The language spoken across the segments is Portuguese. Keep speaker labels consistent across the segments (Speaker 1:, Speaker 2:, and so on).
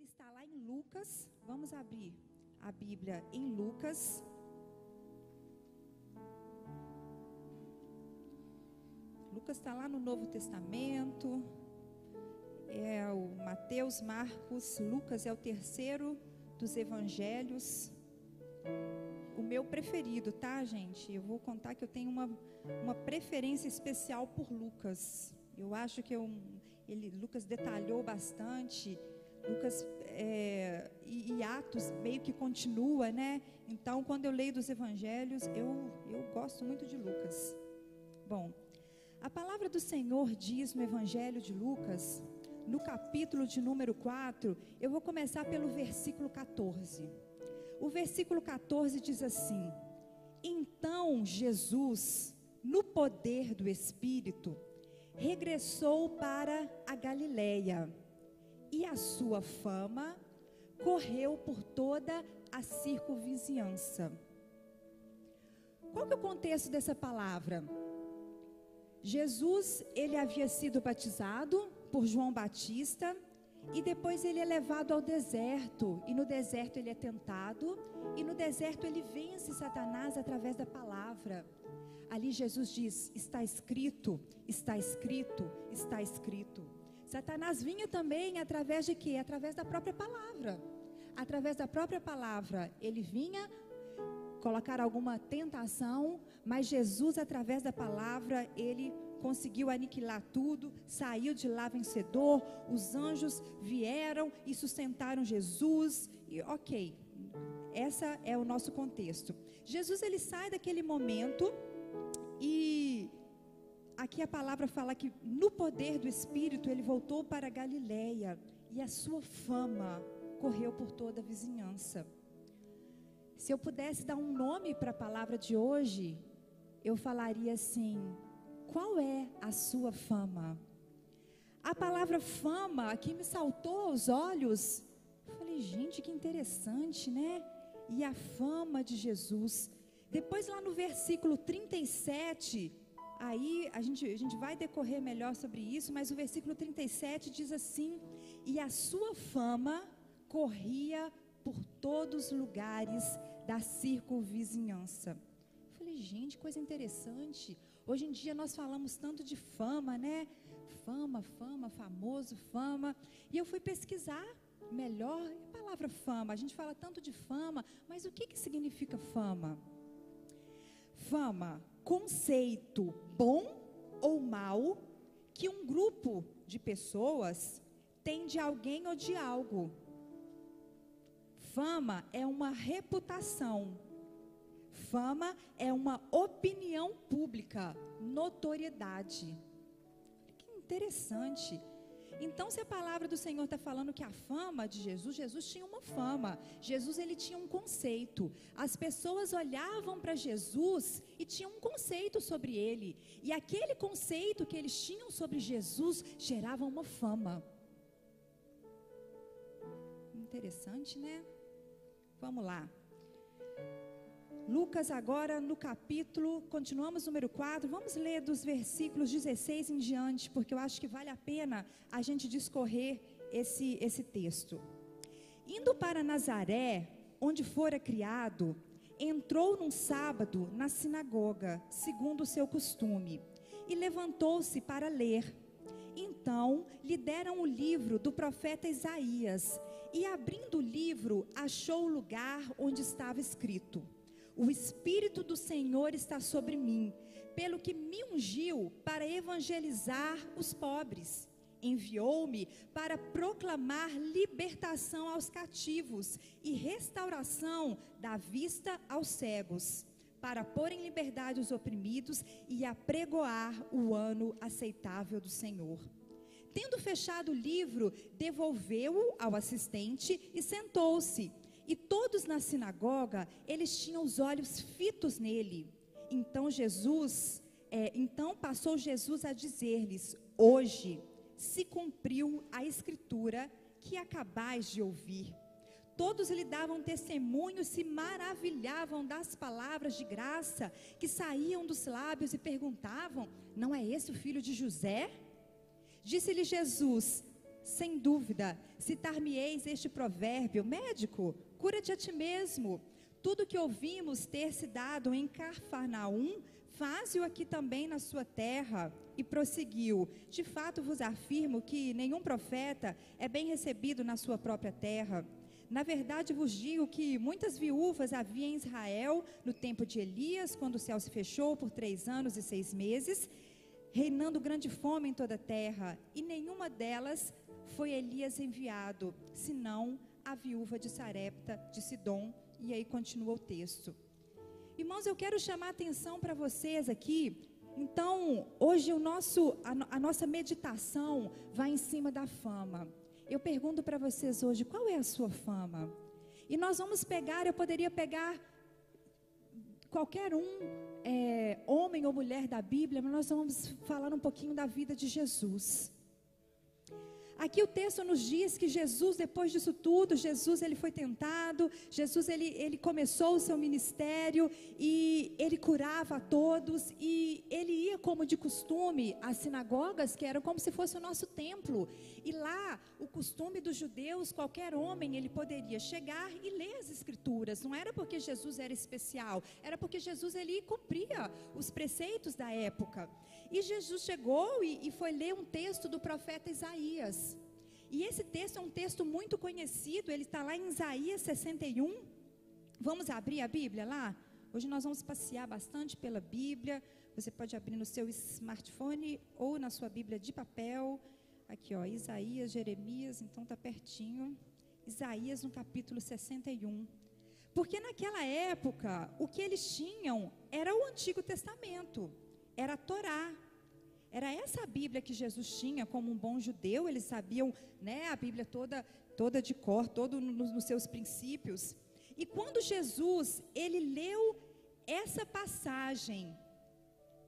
Speaker 1: ele está lá em Lucas. Vamos abrir a Bíblia em Lucas. Lucas está lá no Novo Testamento. É o Mateus, Marcos, Lucas é o terceiro dos evangelhos. O meu preferido, tá, gente? Eu vou contar que eu tenho uma preferência especial por Lucas. Eu acho que Lucas detalhou bastante. Lucas e Atos meio que continua, né? Então, quando eu leio dos evangelhos, eu gosto muito de Lucas. Bom, a palavra do Senhor diz no evangelho de Lucas, no capítulo de número 4, eu vou começar pelo versículo 14. O versículo 14 diz assim: Então Jesus, no poder do Espírito, regressou para a Galileia, e a sua fama correu por toda a circunvizinhança. Qual que é o contexto dessa palavra? Jesus, ele havia sido batizado por João Batista, e depois ele é levado ao deserto, e no deserto ele é tentado, e no deserto ele vence Satanás através da palavra. Ali Jesus diz: está escrito, está escrito, está escrito. Satanás vinha também através de quê? Através da própria palavra. Através da própria palavra ele vinha colocar alguma tentação, mas Jesus, através da palavra, ele conseguiu aniquilar tudo, saiu de lá vencedor. Os anjos vieram e sustentaram Jesus, e ok, essa é o nosso contexto. Jesus, ele sai daquele momento, e aqui a palavra fala que no poder do Espírito ele voltou para a Galileia, e a sua fama correu por toda a vizinhança. Se eu pudesse dar um nome para a palavra de hoje, eu falaria assim: qual é a sua fama? A palavra fama aqui me saltou aos olhos. Eu falei, gente, que interessante, né? E a fama de Jesus. Depois lá no versículo 37, aí a gente vai decorrer melhor sobre isso, mas o versículo 37 diz assim: e a sua fama corria por todos os lugares da circunvizinhança. Eu falei, gente, coisa interessante. Hoje em dia nós falamos tanto de fama, né? Fama, famoso, fama. E eu fui pesquisar melhor a palavra fama. A gente fala tanto de fama, mas o que significa fama? Fama, conceito bom ou mal que um grupo de pessoas tem de alguém ou de algo. Fama é uma reputação. Fama é uma opinião pública, notoriedade. Que interessante. Então, se a palavra do Senhor está falando que a fama de Jesus, Jesus tinha uma fama. Jesus, ele tinha um conceito. As pessoas olhavam para Jesus e tinham um conceito sobre ele. E aquele conceito que eles tinham sobre Jesus gerava uma fama. Interessante, né? Vamos lá. Lucas agora no capítulo, continuamos número 4, vamos ler dos versículos 16 em diante, porque eu acho que vale a pena a gente discorrer esse texto. Indo para Nazaré, onde fora criado, entrou num sábado na sinagoga, segundo o seu costume, e levantou-se para ler. Então lhe deram o livro do profeta Isaías, e abrindo o livro, achou o lugar onde estava escrito: o Espírito do Senhor está sobre mim, pelo que me ungiu para evangelizar os pobres. Enviou-me para proclamar libertação aos cativos e restauração da vista aos cegos, para pôr em liberdade os oprimidos e apregoar o ano aceitável do Senhor. Tendo fechado o livro, devolveu-o ao assistente e sentou-se. E todos na sinagoga, eles tinham os olhos fitos nele. Então passou Jesus a dizer-lhes: hoje se cumpriu a escritura que acabais de ouvir. Todos lhe davam testemunho, se maravilhavam das palavras de graça que saíam dos lábios e perguntavam: não é esse o filho de José? Disse-lhe Jesus: Sem dúvida, citar-me-eis este provérbio: médico, cura-te a ti mesmo. Tudo que ouvimos ter se dado em Cafarnaum, faze-o aqui também na sua terra. E prosseguiu: de fato vos afirmo que nenhum profeta é bem recebido na sua própria terra. Na verdade vos digo que muitas viúvas havia em Israel no tempo de Elias, quando o céu se fechou por 3 anos e 6 meses, reinando grande fome em toda a terra, e nenhuma delas foi Elias enviado, senão a viúva de Sarepta de Sidom. E aí continua o texto. Irmãos, eu quero chamar a atenção para vocês aqui. Então, hoje a nossa meditação vai em cima da fama. Eu pergunto para vocês hoje, qual é a sua fama? E nós vamos pegar, eu poderia pegar qualquer homem ou mulher da Bíblia, mas nós vamos falar um pouquinho da vida de Jesus. Aqui o texto nos diz que Jesus, depois disso tudo, Jesus ele foi tentado, Jesus ele começou o seu ministério e ele curava a todos, e ele ia como de costume às sinagogas, que eram como se fosse o nosso templo, e lá o costume dos judeus, qualquer homem ele poderia chegar e ler as escrituras. Não era porque Jesus era especial, era porque Jesus ele cumpria os preceitos da época. E Jesus chegou e foi ler um texto do profeta Isaías. E esse texto é um texto muito conhecido, ele está lá em Isaías 61. Vamos abrir a Bíblia lá? Hoje nós vamos passear bastante pela Bíblia. Você pode abrir no seu smartphone ou na sua Bíblia de papel. Aqui, ó, Isaías, Jeremias, então está pertinho. Isaías no capítulo 61. Porque naquela época, o que eles tinham era o Antigo Testamento. Era a Torá, era essa a Bíblia que Jesus tinha como um bom judeu. Eles sabiam, né, a Bíblia toda de cor, todo nos seus princípios. E quando Jesus, ele leu essa passagem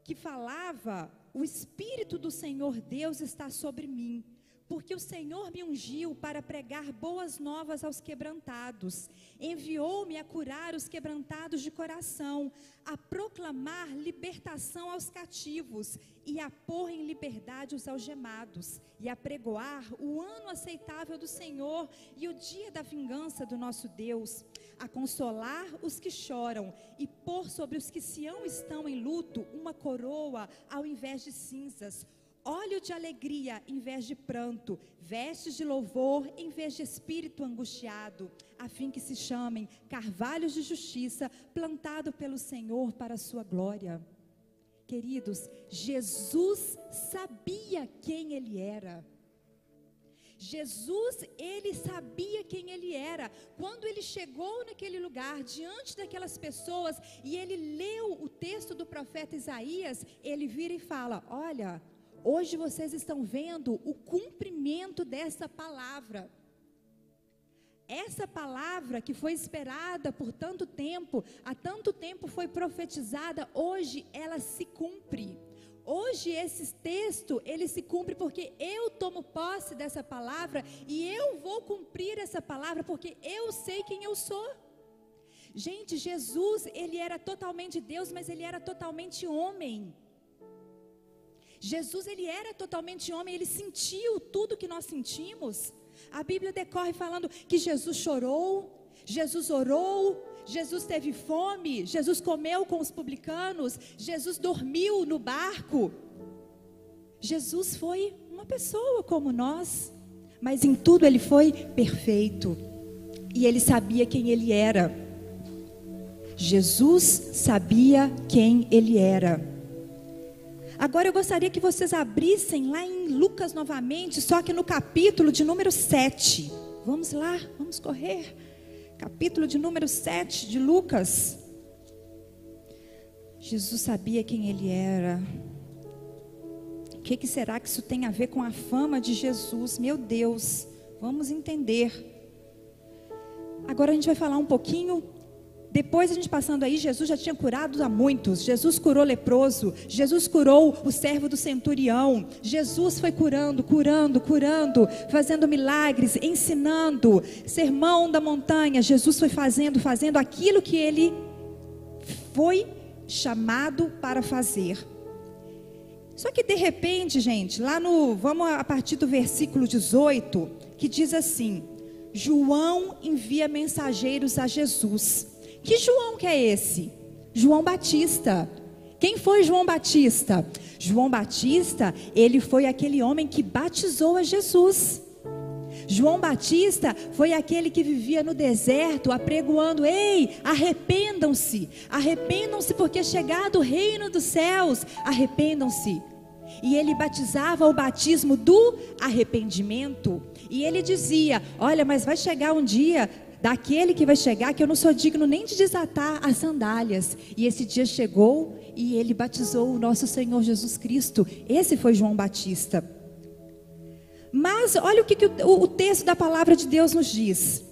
Speaker 1: que falava: o Espírito do Senhor Deus está sobre mim, porque o Senhor me ungiu para pregar boas novas aos quebrantados, enviou-me a curar os quebrantados de coração, a proclamar libertação aos cativos e a pôr em liberdade os algemados, e a pregoar o ano aceitável do Senhor e o dia da vingança do nosso Deus, a consolar os que choram e pôr sobre os que Sião estão em luto uma coroa ao invés de cinzas, óleo de alegria em vez de pranto, vestes de louvor em vez de espírito angustiado, a fim que se chamem carvalhos de justiça, plantado pelo Senhor para a sua glória. Queridos, Jesus sabia quem Ele era. Jesus, Ele sabia quem Ele era. Quando Ele chegou naquele lugar, diante daquelas pessoas, e Ele leu o texto do profeta Isaías, Ele vira e fala: olha, hoje vocês estão vendo o cumprimento dessa palavra. Essa palavra que foi esperada por tanto tempo, há tanto tempo foi profetizada, hoje ela se cumpre. Hoje esse texto, ele se cumpre porque eu tomo posse dessa palavra e eu vou cumprir essa palavra porque eu sei quem eu sou. Gente, Jesus, ele era totalmente Deus, mas ele era totalmente homem. Jesus, ele era totalmente homem, ele sentiu tudo que nós sentimos. A Bíblia decorre falando que Jesus chorou, Jesus orou, Jesus teve fome, Jesus comeu com os publicanos, Jesus dormiu no barco. Jesus foi uma pessoa como nós, mas em tudo ele foi perfeito. E ele sabia quem ele era. Jesus sabia quem ele era. Agora eu gostaria que vocês abrissem lá em Lucas novamente, só que no capítulo de número 7. Vamos lá, vamos correr. Capítulo de número 7 de Lucas. Jesus sabia quem ele era. O que será que isso tem a ver com a fama de Jesus? Meu Deus, vamos entender. Agora a gente vai falar um pouquinho. Depois a gente passando aí, Jesus já tinha curado a muitos. Jesus curou leproso, Jesus curou o servo do centurião. Jesus foi curando, fazendo milagres, ensinando. Sermão da montanha, Jesus foi fazendo aquilo que ele foi chamado para fazer. Só que de repente, gente, vamos a partir do versículo 18, que diz assim: João envia mensageiros a Jesus. Que João que é esse? João Batista. Quem foi João Batista? João Batista, ele foi aquele homem que batizou a Jesus. João Batista foi aquele que vivia no deserto apregoando: ei, arrependam-se porque é chegado o reino dos céus, arrependam-se. E ele batizava o batismo do arrependimento. E ele dizia: olha, mas vai chegar um dia daquele que vai chegar que eu não sou digno nem de desatar as sandálias. E esse dia chegou e ele batizou o nosso Senhor Jesus Cristo. Esse foi João Batista. Mas olha o que o texto da palavra de Deus nos diz.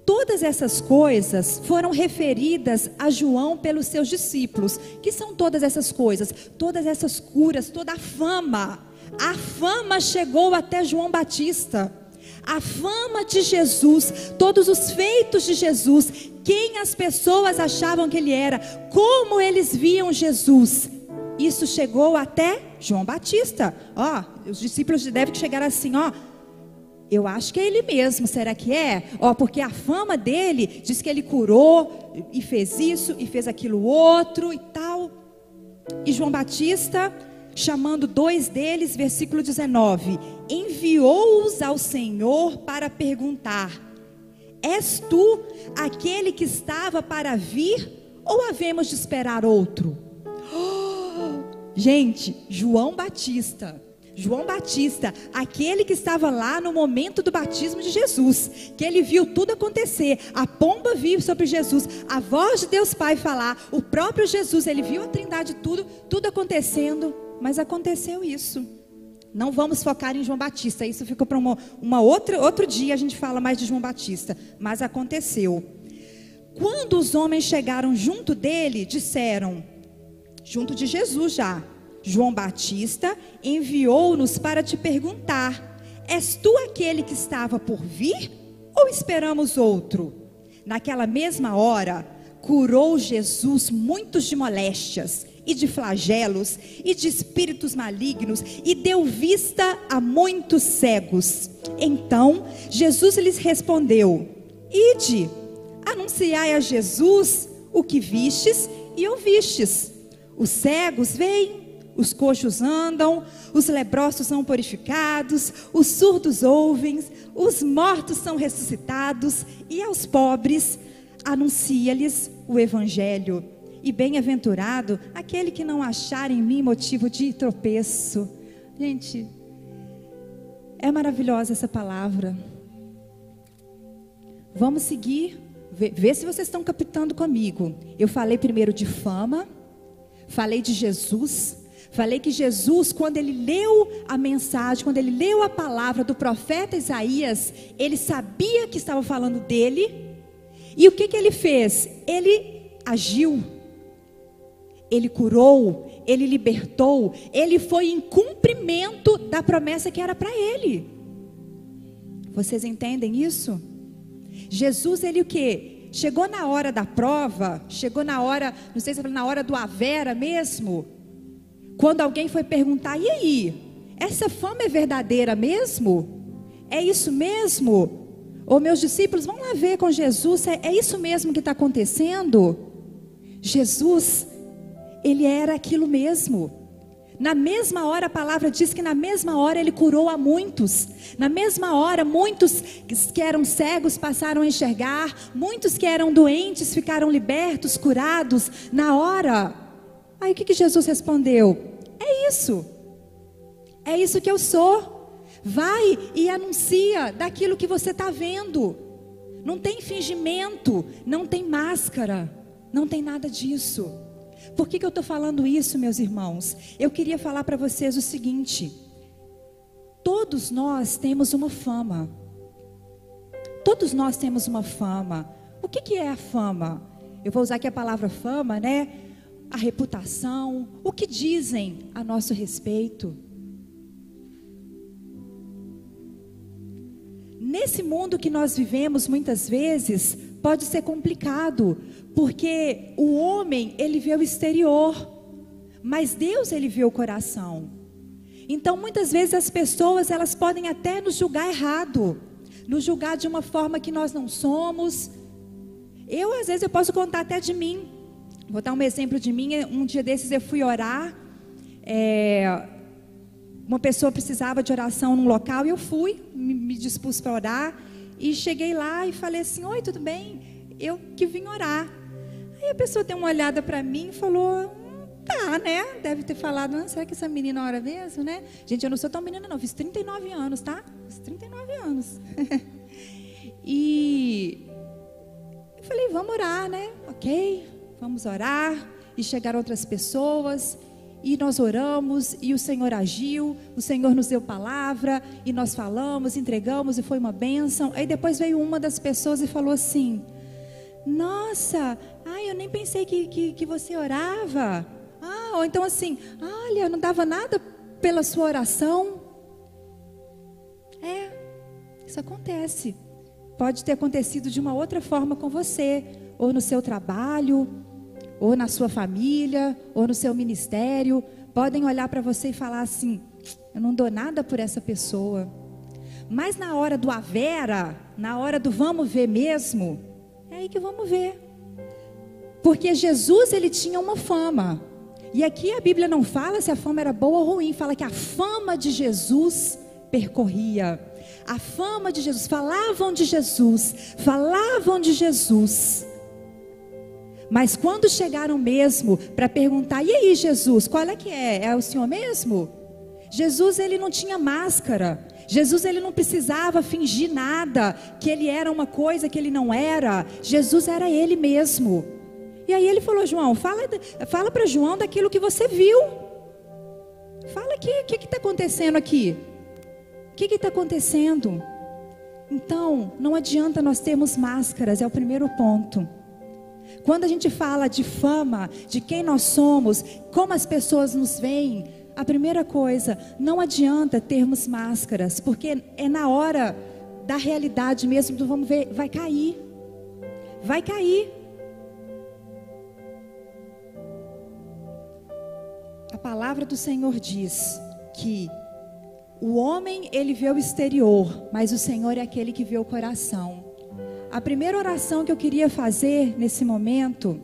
Speaker 1: Todas essas coisas foram referidas a João pelos seus discípulos. Que são todas essas coisas? Todas essas curas, toda a fama. A fama chegou até João Batista. A fama de Jesus, todos os feitos de Jesus, quem as pessoas achavam que ele era, como eles viam Jesus. Isso chegou até João Batista. Os discípulos devem chegar assim, eu acho que é ele mesmo, será que é? Porque a fama dele diz que ele curou e fez isso e fez aquilo outro e tal. E João Batista, chamando 2 deles, versículo 19, enviou-os ao Senhor para perguntar: és tu aquele que estava para vir, ou havemos de esperar outro? Gente, João Batista, aquele que estava lá no momento do batismo de Jesus, que ele viu tudo acontecer, a pomba vir sobre Jesus, a voz de Deus Pai falar, o próprio Jesus, ele viu a Trindade, tudo acontecendo, mas aconteceu isso. Não vamos focar em João Batista, isso fica para outro dia, a gente fala mais de João Batista, mas aconteceu. Quando os homens chegaram junto dele, disseram, junto de Jesus já: João Batista enviou-nos para te perguntar: és tu aquele que estava por vir, ou esperamos outro? Naquela mesma hora, curou Jesus muitos de moléstias, e de flagelos, e de espíritos malignos, e deu vista a muitos cegos. Então, Jesus lhes respondeu: ide, anunciai a Jesus o que vistes e ouvistes. Os cegos veem, os coxos andam, os leprosos são purificados, os surdos ouvem, os mortos são ressuscitados, e aos pobres anuncia-lhes o evangelho. E bem-aventurado aquele que não achar em mim motivo de tropeço. Gente, é maravilhosa essa palavra. Vamos seguir, ver se vocês estão captando comigo. Eu falei primeiro de fama, falei de Jesus. Falei que Jesus, quando ele leu a mensagem, quando ele leu a palavra do profeta Isaías, ele sabia que estava falando dele. E o que ele fez? Ele agiu, ele curou, ele libertou, ele foi em cumprimento da promessa que era para ele. Vocês entendem isso? Jesus, ele o quê? Chegou na hora da prova, chegou na hora, não sei se é na hora do Avera mesmo, quando alguém foi perguntar: e aí, essa fama é verdadeira mesmo? É isso mesmo? Ou meus discípulos, vão lá ver com Jesus, é isso mesmo que está acontecendo? Jesus, ele era aquilo mesmo. Na mesma hora, a palavra diz que na mesma hora ele curou a muitos. Na mesma hora, muitos que eram cegos passaram a enxergar, muitos que eram doentes ficaram libertos, curados, na hora. Aí o que Jesus respondeu? É isso que eu sou. Vai e anuncia daquilo que você está vendo. Não tem fingimento, não tem máscara, não tem nada disso. Por que eu estou falando isso, meus irmãos? Eu queria falar para vocês o seguinte: todos nós temos uma fama. Todos nós temos uma fama. O que é a fama? Eu vou usar aqui a palavra fama, né? A reputação, o que dizem a nosso respeito. Nesse mundo que nós vivemos, muitas vezes, pode ser complicado, porque o homem, ele vê o exterior, mas Deus, ele vê o coração. Então, muitas vezes as pessoas, elas podem até nos julgar errado, nos julgar de uma forma que nós não somos. Às vezes, eu posso contar até de mim. Vou dar um exemplo de mim. Um dia desses eu fui orar. Uma pessoa precisava de oração num local e eu fui, me dispus para orar. E cheguei lá e falei assim: oi, tudo bem? Eu que vim orar. Aí a pessoa deu uma olhada para mim e falou: tá, né? Deve ter falado: será que essa menina ora mesmo, né? Gente, eu não sou tão menina não, fiz 39 anos, tá? Fiz 39 anos. E eu falei: vamos orar, né? Ok, vamos orar. E chegaram outras pessoas. E nós oramos, e o Senhor agiu, o Senhor nos deu palavra, e nós falamos, entregamos, e foi uma bênção. Aí depois veio uma das pessoas e falou assim: nossa, eu nem pensei que você orava. Ou então assim: olha, eu não dava nada pela sua oração. Isso acontece. Pode ter acontecido de uma outra forma com você, ou no seu trabalho, ou na sua família, ou no seu ministério. Podem olhar para você e falar assim: eu não dou nada por essa pessoa. Mas na hora do avera, na hora do vamos ver mesmo, é aí que vamos ver. Porque Jesus, ele tinha uma fama. E aqui a Bíblia não fala se a fama era boa ou ruim, fala que a fama de Jesus percorria. A fama de Jesus, falavam de Jesus, falavam de Jesus. Mas quando chegaram mesmo para perguntar: e aí, Jesus, qual é que é? É o Senhor mesmo? Jesus, ele não tinha máscara. Jesus, ele não precisava fingir nada, que ele era uma coisa que ele não era. Jesus era ele mesmo. E aí ele falou: João, fala para João daquilo que você viu. Fala aqui, o que está acontecendo aqui? O que está acontecendo? Então, não adianta nós termos máscaras, é o primeiro ponto. Quando a gente fala de fama, de quem nós somos, como as pessoas nos veem, a primeira coisa, não adianta termos máscaras, porque é na hora da realidade mesmo, do vamos ver, vai cair. Vai cair. A palavra do Senhor diz que o homem, ele vê o exterior, mas o Senhor é aquele que vê o coração. A primeira oração que eu queria fazer nesse momento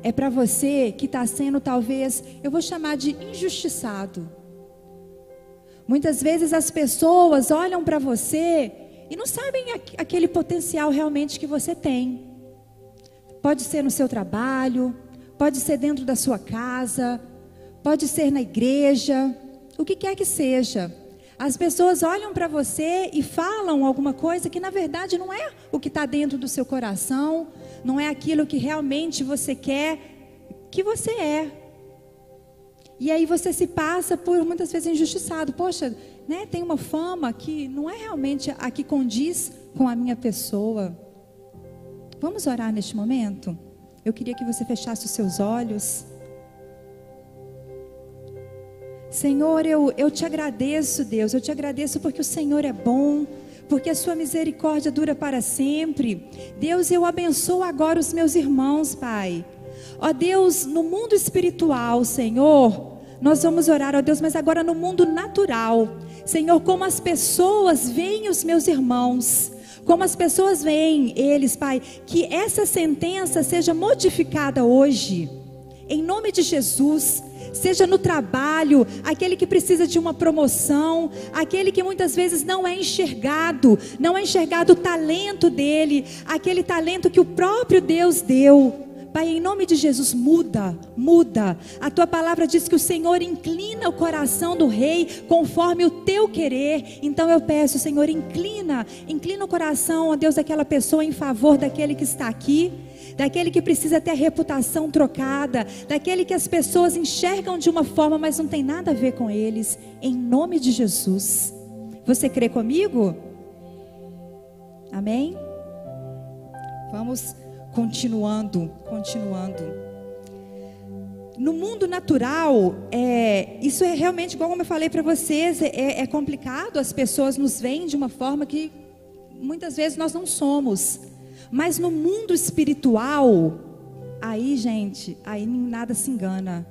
Speaker 1: é para você que está sendo, talvez, eu vou chamar de injustiçado. Muitas vezes as pessoas olham para você e não sabem aquele potencial realmente que você tem. Pode ser no seu trabalho, pode ser dentro da sua casa, pode ser na igreja, o que quer que seja. As pessoas olham para você e falam alguma coisa que na verdade não é o que está dentro do seu coração, não é aquilo que realmente você quer que você é. E aí você se passa por muitas vezes injustiçado. Poxa, né, tem uma fama que não é realmente a que condiz com a minha pessoa. Vamos orar neste momento? Eu queria que você fechasse os seus olhos. Senhor, eu te agradeço, Deus, eu te agradeço porque o Senhor é bom, porque a sua misericórdia dura para sempre. Deus, eu abençoo agora os meus irmãos, Pai. Ó Deus, no mundo espiritual, Senhor, nós vamos orar, ó Deus, mas agora no mundo natural. Senhor, como as pessoas veem os meus irmãos, como as pessoas veem eles, Pai, que essa sentença seja modificada hoje, em nome de Jesus. Seja no trabalho, aquele que precisa de uma promoção, aquele que muitas vezes não é enxergado o talento dele, aquele talento que o próprio Deus deu. Pai, em nome de Jesus, muda. A tua palavra diz que o Senhor inclina o coração do rei conforme o teu querer. Então eu peço, Senhor, inclina o coração, ó Deus, daquela pessoa em favor daquele que está aqui, daquele que precisa ter a reputação trocada, daquele que as pessoas enxergam de uma forma, mas não tem nada a ver com eles, em nome de Jesus. Você crê comigo? Amém? Vamos continuando. No mundo natural, isso é realmente, igual como eu falei para vocês, é complicado, as pessoas nos veem de uma forma que muitas vezes nós não somos. Mas no mundo espiritual, aí gente, aí nada se engana.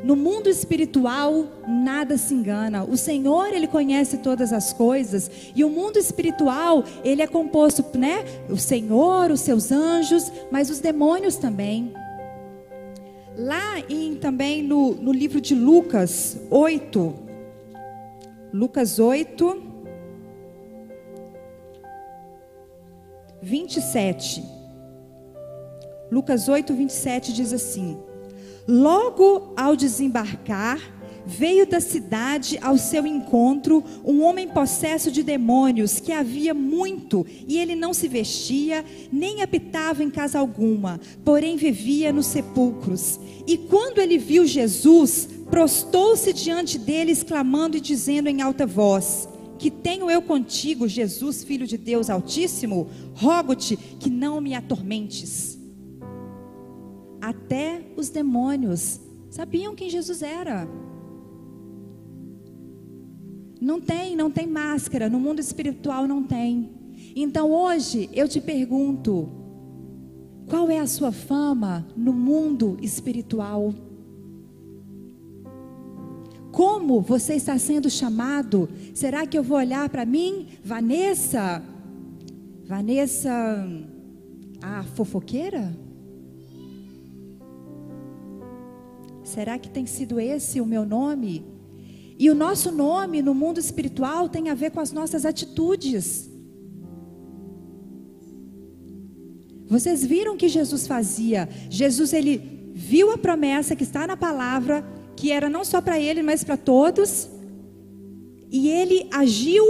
Speaker 1: No mundo espiritual, nada se engana. O Senhor, Ele conhece todas as coisas. E o mundo espiritual, ele é composto, né? O Senhor, os seus anjos, mas os demônios também. Lá também no livro de Lucas 8. Lucas 8, 27. Lucas 8, 27 diz assim: logo ao desembarcar, veio da cidade ao seu encontro um homem possesso de demônios, que havia muito, e ele não se vestia, nem habitava em casa alguma, porém vivia nos sepulcros. E quando ele viu Jesus, prostou-se diante dele, exclamando e dizendo em alta voz: que tenho eu contigo, Jesus, Filho de Deus Altíssimo? Rogo-te que não me atormentes. Até os demônios sabiam quem Jesus era. Não tem máscara, no mundo espiritual não tem. Então hoje eu te pergunto, qual é a sua fama no mundo espiritual? Como você está sendo chamado? Será que eu vou olhar para mim, Vanessa, a fofoqueira? Será que tem sido esse o meu nome? E o nosso nome no mundo espiritual tem a ver com as nossas atitudes. Vocês viram o que Jesus fazia? Jesus, ele viu a promessa que está na palavra, que era não só para ele, mas para todos. E ele agiu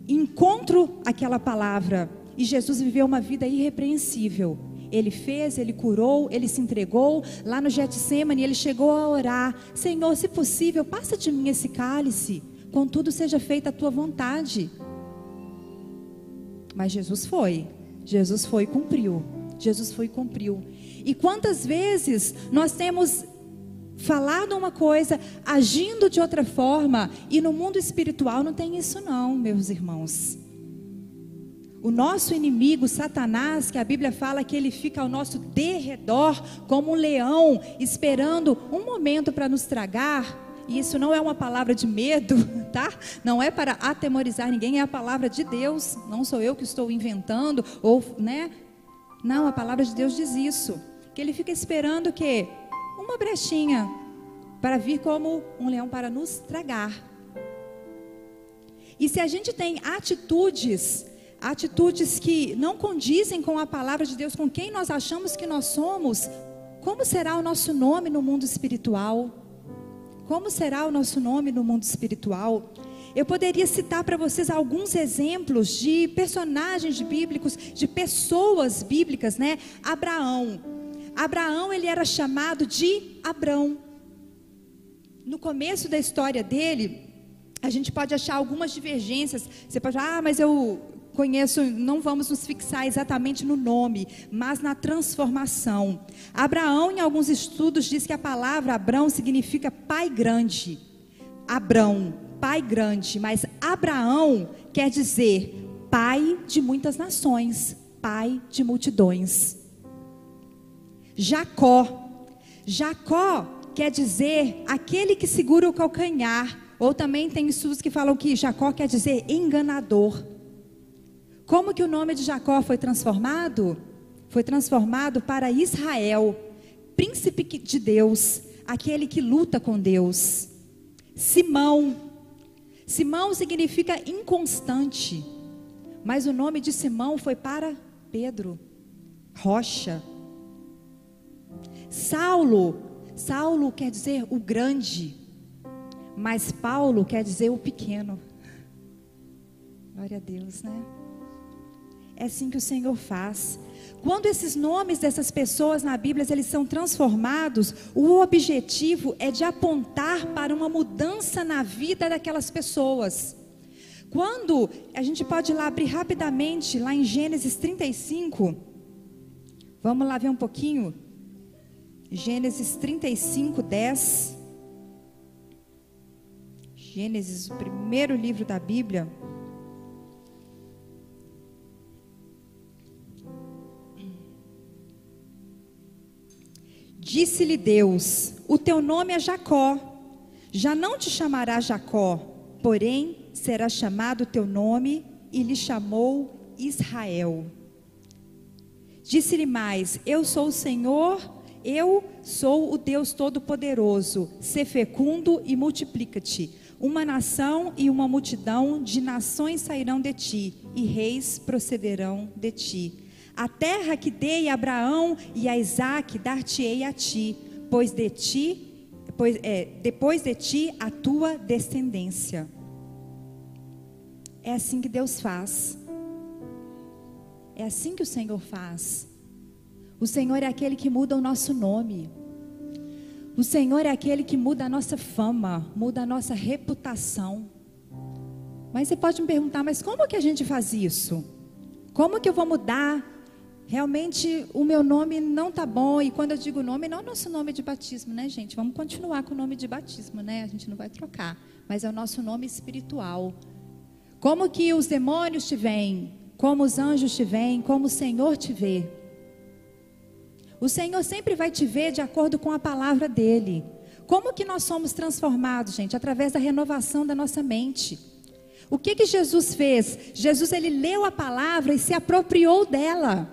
Speaker 1: encontro àquela palavra. E Jesus viveu uma vida irrepreensível. Ele fez, ele curou, ele se entregou. Lá no Getsêmani, ele chegou a orar: Senhor, se possível, passa de mim esse cálice, contudo seja feita a tua vontade. Mas Jesus foi e cumpriu. Jesus foi e cumpriu. E quantas vezes nós temos falado uma coisa, agindo de outra forma, e no mundo espiritual não tem isso não, meus irmãos. O nosso inimigo, Satanás, que a Bíblia fala que ele fica ao nosso derredor, como um leão, esperando um momento para nos tragar. E isso não é uma palavra de medo, tá? Não é para atemorizar ninguém, é a palavra de Deus. Não sou eu que estou inventando, ou, né? Não, a palavra de Deus diz isso. Que ele fica esperando o quê? Uma brechinha, para vir como um leão para nos tragar. E se a gente tem atitudes que não condizem com a palavra de Deus, com quem nós achamos que nós somos, como será o nosso nome no mundo espiritual? Como será o nosso nome no mundo espiritual? Eu poderia citar para vocês alguns exemplos de personagens bíblicos, de pessoas bíblicas, né? Abraão, ele era chamado de Abrão. No começo da história dele, a gente pode achar algumas divergências. Você pode falar, mas eu conheço, não vamos nos fixar exatamente no nome, mas na transformação. Abraão, em alguns estudos, diz que a palavra Abrão significa pai grande. Abrão, pai grande, mas Abraão quer dizer pai de muitas nações, pai de multidões. Jacó quer dizer aquele que segura o calcanhar, ou também tem estudos que falam que Jacó quer dizer enganador. Como que o nome de Jacó foi transformado? Foi transformado para Israel, príncipe de Deus, aquele que luta com Deus. Simão significa inconstante, mas o nome de Simão foi para Pedro, rocha. Saulo quer dizer o grande, mas Paulo quer dizer o pequeno. Glória a Deus, né? É assim que o Senhor faz. Quando esses nomes dessas pessoas na Bíblia, eles são transformados, o objetivo é de apontar para uma mudança na vida daquelas pessoas. Quando, a gente pode ir lá abrir rapidamente, lá em Gênesis 35, vamos lá ver um pouquinho, Gênesis 35, 10, Gênesis, o primeiro livro da Bíblia. Disse-lhe Deus: o teu nome é Jacó. Já não te chamará Jacó, porém será chamado o teu nome, e lhe chamou Israel. Disse-lhe mais: eu sou o Senhor, eu sou o Deus Todo-Poderoso. Sê fecundo e multiplica-te. Uma nação e uma multidão de nações sairão de ti, e reis procederão de ti. A terra que dei a Abraão e a Isaque dar-te-ei a ti, depois de ti a tua descendência. É assim que Deus faz. É assim que o Senhor faz. O Senhor é aquele que muda o nosso nome. O Senhor é aquele que muda a nossa fama, muda a nossa reputação. Mas você pode me perguntar, mas como que a gente faz isso? Como que eu vou mudar? Realmente o meu nome não está bom. E quando eu digo nome, não é o nosso nome de batismo, né, gente? Vamos continuar com o nome de batismo, né? A gente não vai trocar. Mas é o nosso nome espiritual. Como que os demônios te veem? Como os anjos te veem? Como o Senhor te vê? O Senhor sempre vai te ver de acordo com a palavra dEle. Como que nós somos transformados, gente? Através da renovação da nossa mente. O que Jesus fez? Jesus, ele leu a palavra e se apropriou dela.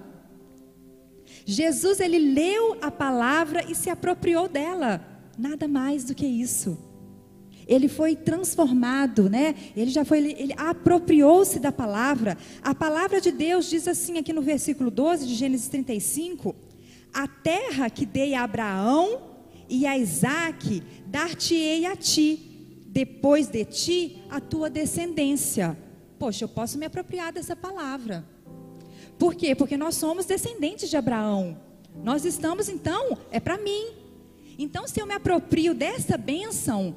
Speaker 1: Jesus, ele leu a palavra e se apropriou dela. Nada mais do que isso. Ele foi transformado, né? Ele apropriou-se da palavra. A palavra de Deus diz assim aqui no versículo 12 de Gênesis 35: a terra que dei a Abraão e a Isaque dar-te-ei a ti, depois de ti a tua descendência. Poxa, eu posso me apropriar dessa palavra. Por quê? Porque nós somos descendentes de Abraão. Nós estamos, então, é para mim. Então, se eu me aproprio dessa bênção,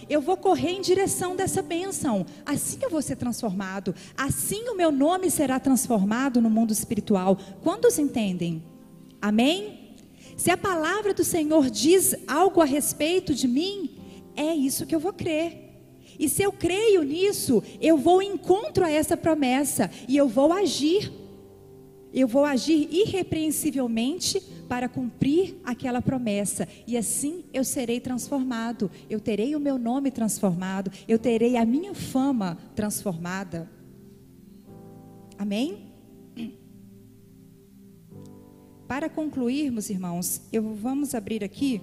Speaker 1: eu vou correr em direção dessa bênção. Assim eu vou ser transformado. Assim o meu nome será transformado no mundo espiritual. Quantos entendem? Amém? Se a palavra do Senhor diz algo a respeito de mim, é isso que eu vou crer. E se eu creio nisso, eu vou em encontro a essa promessa e eu vou agir. Eu vou agir irrepreensivelmente para cumprir aquela promessa. E assim eu serei transformado. Eu terei o meu nome transformado. Eu terei a minha fama transformada. Amém? Para concluirmos, irmãos, vamos abrir aqui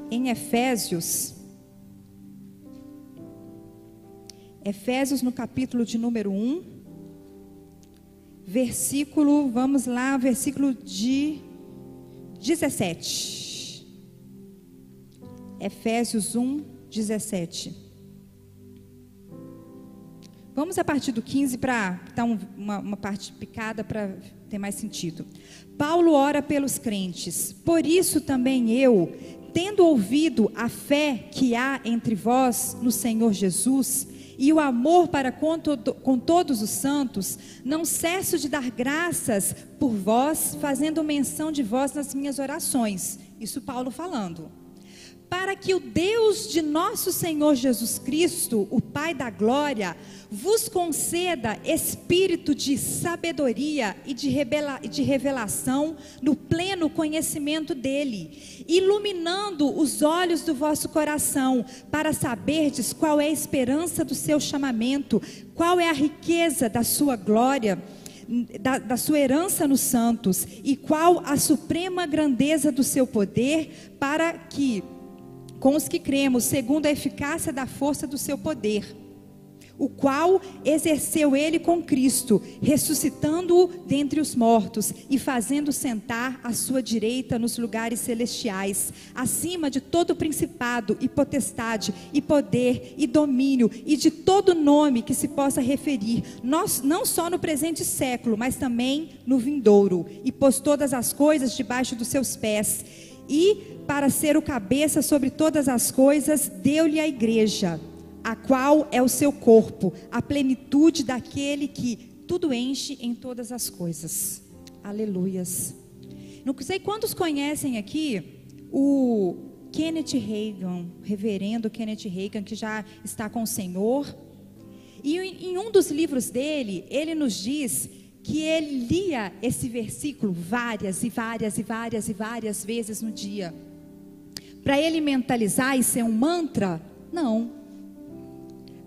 Speaker 1: em Efésios no capítulo de número 1, versículo de 17. Efésios 1, 17. Vamos a partir do 15 para dar uma parte picada para ter mais sentido. Paulo ora pelos crentes. Por isso também eu, tendo ouvido a fé que há entre vós no Senhor Jesus e o amor para com todos os santos, não cesso de dar graças por vós, fazendo menção de vós nas minhas orações. Isso Paulo falando. Para que o Deus de nosso Senhor Jesus Cristo, o Pai da glória, vos conceda espírito de sabedoria e de revelação no pleno conhecimento dele, iluminando os olhos do vosso coração, para saberdes qual é a esperança do seu chamamento, qual é a riqueza da sua glória, da sua herança nos santos, e qual a suprema grandeza do seu poder, para que com os que cremos, segundo a eficácia da força do seu poder, o qual exerceu ele com Cristo, ressuscitando-o dentre os mortos e fazendo sentar à sua direita nos lugares celestiais, acima de todo principado e potestade e poder e domínio e de todo nome que se possa referir, não só no presente século, mas também no vindouro, e pôs todas as coisas debaixo dos seus pés, e para ser o cabeça sobre todas as coisas, deu-lhe a igreja, a qual é o seu corpo, a plenitude daquele que tudo enche em todas as coisas. Aleluias. Não sei quantos conhecem aqui o Kenneth Hagin, reverendo Kenneth Hagin, que já está com o Senhor. E em um dos livros dele, ele nos diz que ele lia esse versículo várias e várias e várias e várias vezes no dia, para ele mentalizar e ser um mantra? Não.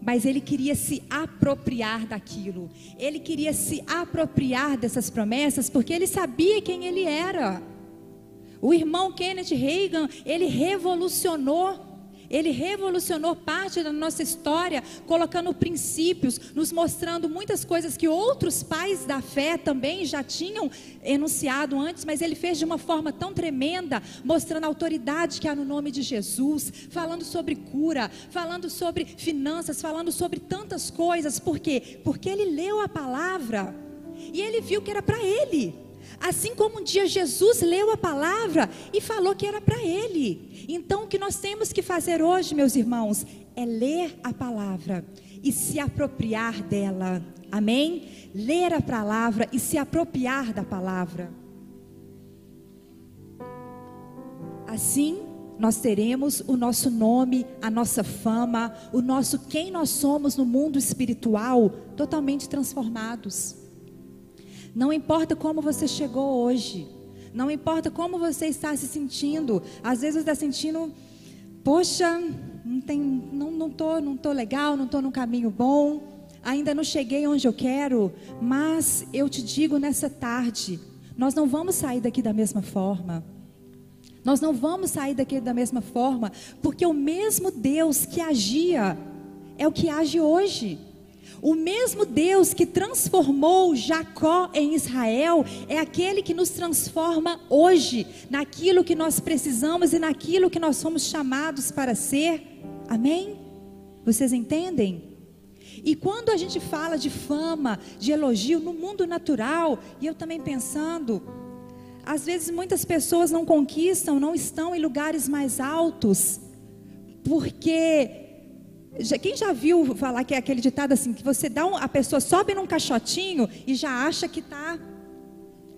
Speaker 1: Mas ele queria se apropriar daquilo. Ele queria se apropriar dessas promessas, porque ele sabia quem ele era. O irmão Kenneth Hagin, ele revolucionou parte da nossa história, colocando princípios, nos mostrando muitas coisas que outros pais da fé também já tinham enunciado antes, mas ele fez de uma forma tão tremenda, mostrando a autoridade que há no nome de Jesus, falando sobre cura, falando sobre finanças, falando sobre tantas coisas. Por quê? Porque ele leu a palavra e ele viu que era para ele. Assim como um dia Jesus leu a palavra e falou que era para ele. Então o que nós temos que fazer hoje, meus irmãos, é ler a palavra e se apropriar dela. Amém? Ler a palavra e se apropriar da palavra. Assim nós teremos o nosso nome, a nossa fama, o nosso quem nós somos no mundo espiritual totalmente transformados. Não importa como você chegou hoje, não importa como você está se sentindo. Às vezes você está sentindo, poxa, não tô legal, não estou num caminho bom, ainda não cheguei onde eu quero. Mas eu te digo nessa tarde, nós não vamos sair daqui da mesma forma. Nós não vamos sair daqui da mesma forma, porque o mesmo Deus que agia é o que age hoje. O mesmo Deus que transformou Jacó em Israel é aquele que nos transforma hoje, naquilo que nós precisamos e naquilo que nós somos chamados para ser. Amém? Vocês entendem? E quando a gente fala de fama, de elogio no mundo natural, e eu também pensando, às vezes muitas pessoas não conquistam, não estão em lugares mais altos, porque... Quem já viu falar que é aquele ditado assim, que você dá a pessoa sobe num caixotinho e já acha que tá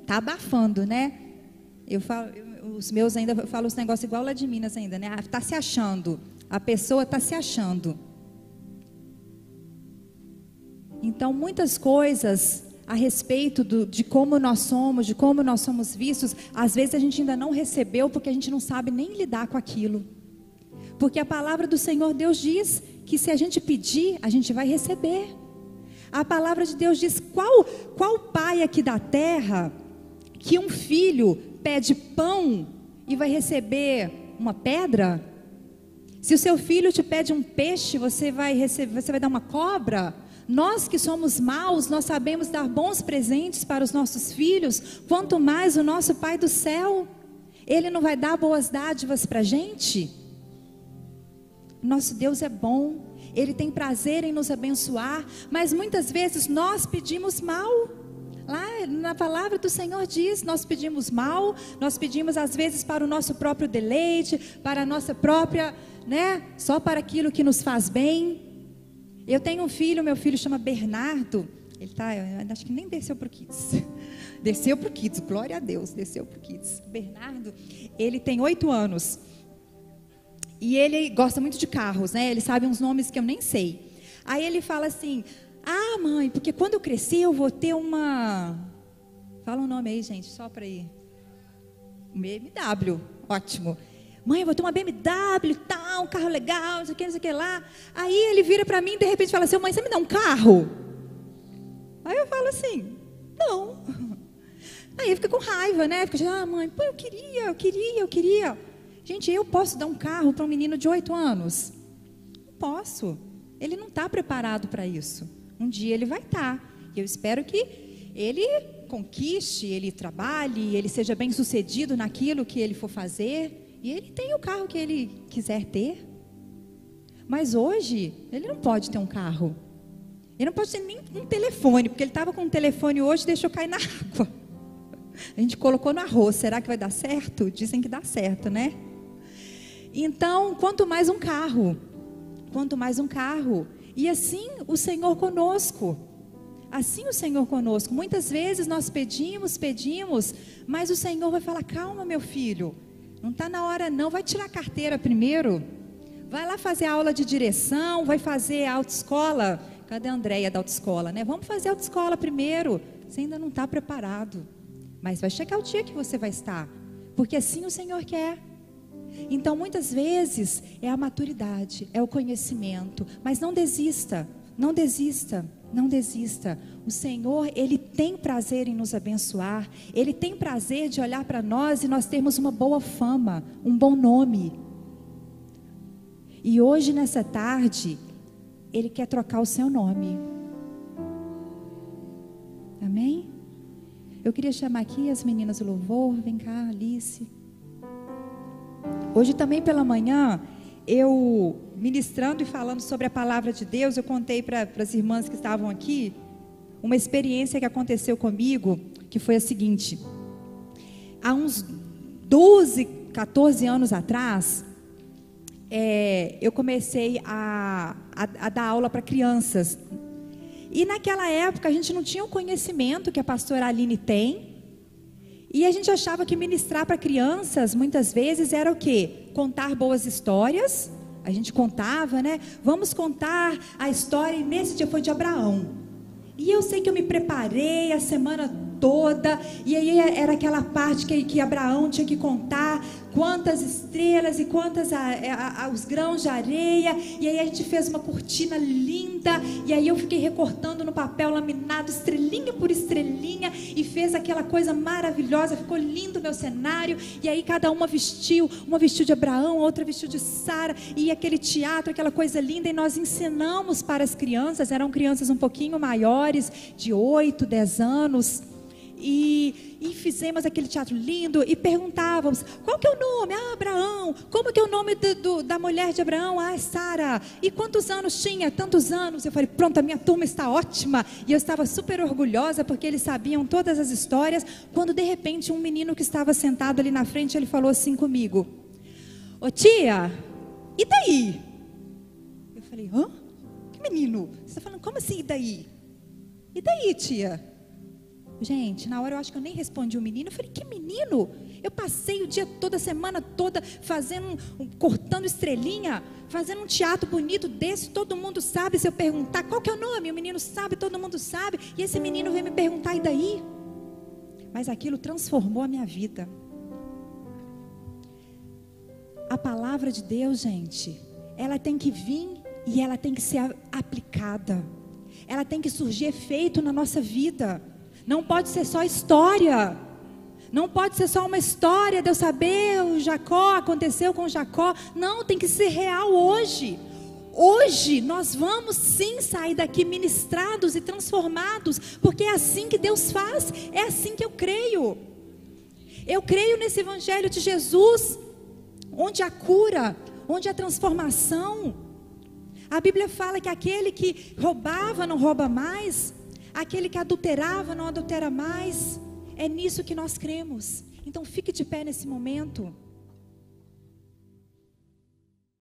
Speaker 1: abafando, né? Os meus ainda falam os negócios igual lá de Minas ainda, né? Tá se achando, a pessoa tá se achando. Então muitas coisas a respeito de como nós somos vistos, às vezes a gente ainda não recebeu porque a gente não sabe nem lidar com aquilo. Porque a palavra do Senhor Deus diz que se a gente pedir, a gente vai receber. A palavra de Deus diz, qual pai aqui da terra, que um filho pede pão e vai receber uma pedra? Se o seu filho te pede um peixe, você vai dar uma cobra? Nós que somos maus, nós sabemos dar bons presentes para os nossos filhos, quanto mais o nosso Pai do céu. Ele não vai dar boas dádivas para a gente? Nosso Deus é bom, Ele tem prazer em nos abençoar, mas muitas vezes nós pedimos mal. Lá na palavra do Senhor diz, nós pedimos mal, nós pedimos às vezes para o nosso próprio deleite, para a nossa própria, né, só para aquilo que nos faz bem. Eu tenho um filho, meu filho chama Bernardo, ele eu acho que nem desceu para o Kids. Desceu para o Kids, glória a Deus, desceu para o Kids. Bernardo, ele tem 8 anos. E ele gosta muito de carros, né? Ele sabe uns nomes que eu nem sei. Aí ele fala assim, mãe, porque quando eu crescer eu vou ter uma... Fala um nome aí, gente, só para ir. BMW, ótimo. Mãe, eu vou ter uma BMW, tal, um carro legal, não sei o que lá. Aí ele vira para mim e de repente fala assim, mãe, você me dá um carro? Aí eu falo assim, não. Aí ele fica com raiva, né? Fica assim, mãe, pô, eu queria. Gente, eu posso dar um carro para um menino de 8 anos? Não posso. Ele não está preparado para isso. Um dia ele vai estar. E eu espero que ele conquiste, ele trabalhe, ele seja bem sucedido naquilo que ele for fazer. E ele tem o carro que ele quiser ter. Mas hoje, ele não pode ter um carro. Ele não pode ter nem um telefone, porque ele estava com um telefone hoje e deixou cair na água. A gente colocou no arroz. Será que vai dar certo? Dizem que dá certo, né? Então, quanto mais um carro. E assim o Senhor conosco. Muitas vezes nós pedimos, mas o Senhor vai falar, calma meu filho, não está na hora não, vai tirar a carteira primeiro, vai lá fazer a aula de direção, vai fazer a autoescola. Cadê a Andréia da autoescola, né? Vamos fazer a autoescola primeiro. Você ainda não está preparado. Mas vai chegar o dia que você vai estar. Porque assim o Senhor quer. Então, muitas vezes, é a maturidade, é o conhecimento. Mas não desista, não desista, não desista. O Senhor, Ele tem prazer em nos abençoar. Ele tem prazer de olhar para nós e nós termos uma boa fama, um bom nome. E hoje, nessa tarde, Ele quer trocar o seu nome. Amém? Eu queria chamar aqui as meninas do louvor. Vem cá, Alice. Hoje também pela manhã, eu ministrando e falando sobre a palavra de Deus, eu contei para as irmãs que estavam aqui uma experiência que aconteceu comigo, que foi a seguinte. Há uns 12, 14 anos atrás, eu comecei a dar aula para crianças. E naquela época a gente não tinha o conhecimento que a pastora Aline tem. E a gente achava que ministrar para crianças, muitas vezes, era o quê? Contar boas histórias. A gente contava, né? Vamos contar a história, e nesse dia foi de Abraão. E eu sei que eu me preparei a semana toda, e aí era aquela parte que Abraão tinha que contar quantas estrelas e quantas os grãos de areia, e aí a gente fez uma cortina linda, e aí eu fiquei recortando no papel laminado, estrelinha por estrelinha, e fez aquela coisa maravilhosa, ficou lindo o meu cenário, e aí cada uma vestiu de Abraão, outra vestiu de Sara, e aquele teatro, aquela coisa linda, e nós ensinamos para as crianças, eram crianças um pouquinho maiores, de 8, 10 anos, e fizemos aquele teatro lindo e perguntávamos, qual que é o nome? Abraão. Como que é o nome da mulher de Abraão? Sara. E quantos anos tinha? Tantos anos. Eu falei, pronto, a minha turma está ótima. E eu estava super orgulhosa porque eles sabiam todas as histórias, quando de repente um menino que estava sentado ali na frente, ele falou assim comigo, ô tia, e daí? Eu falei, hã? Que menino? Você está falando, como assim, e daí? E daí, tia? Gente, na hora eu acho que eu nem respondi o menino. Eu falei, que menino? Eu passei o dia todo, a semana toda, cortando estrelinha, fazendo um teatro bonito desse, todo mundo sabe. Se eu perguntar, qual que é o nome? O menino sabe, todo mundo sabe. E esse menino veio me perguntar, e daí? Mas aquilo transformou a minha vida. A palavra de Deus, gente, ela tem que vir e ela tem que ser aplicada. Ela tem que surgir efeito na nossa vida. Não pode ser só história. Não pode ser só uma história de eu saber o Jacó, aconteceu com Jacó. Não, tem que ser real hoje. Hoje nós vamos sim sair daqui ministrados e transformados, porque é assim que Deus faz, é assim que eu creio. Eu creio nesse evangelho de Jesus, onde a cura, onde a transformação. A Bíblia fala que aquele que roubava não rouba mais, aquele que adulterava não adultera mais. É nisso que nós cremos. Então fique de pé nesse momento.